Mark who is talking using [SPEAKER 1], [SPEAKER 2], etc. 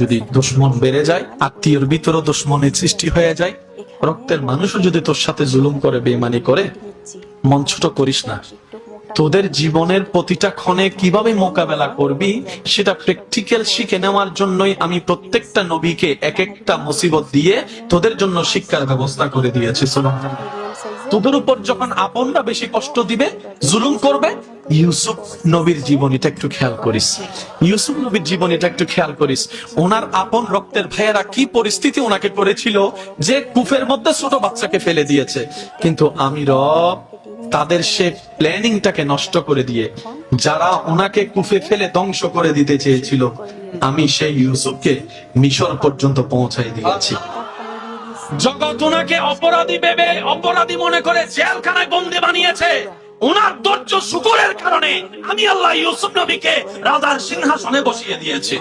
[SPEAKER 1] যদি দুশ্মন বেড়ে যায়, আত্মীয়র ভিতরও দুশ্মনের সৃষ্টি হয়ে যায়, রক্তের মানুষও যদি তোর সাথে জুলুম করে, বেঈমানি করে, মন ছোট করিস না। তোদের জীবনের প্রতিটা ক্ষণে কিভাবে মোকাবেলা করবি সেটা প্র্যাকটিক্যাল শিখে নেওয়ার জন্যই আমি প্রত্যেকটা নবীকে এক একটা মুসিবত দিয়ে তোদের জন্য শিক্ষার ব্যবস্থা করে দিয়েছি। সুবহানাল্লাহ। তোদের উপর যখন আপনরা বেশি কষ্ট দিবে, জুলুম করবে, ইউসুফ নবীর জীবনীটা একটু খেয়াল করিস। ইউসুফ নবীর জীবনীটা একটু খেয়াল করিস। ওনার আপন রক্তের ভাইয়েরা কি পরিস্থিতি ওনাকে করেছিল, যে কূপের মধ্যে ছোট বাচ্চাকে ফেলে দিয়েছে, কিন্তু আমি রব তাদের সে প্ল্যানিংটাকে নষ্ট করে দিয়ে, যারা ওনাকে কূপে ফেলে ধ্বংস করে দিতে চেয়েছিল, আমি সেই ইউসুফকে মিশর পর্যন্ত পৌঁছাই দিয়েছি। জগৎ ওনাকে অপরাধী ভেবে, অপরাধী মনে করে জেলখানায় বন্দী বানিয়েছে। ওনার ধৈর্য শুকরের কারণে আমি আল্লাহ ইউসুফ নবীকে রাজার সিংহাসনে বসিয়ে দিয়েছি।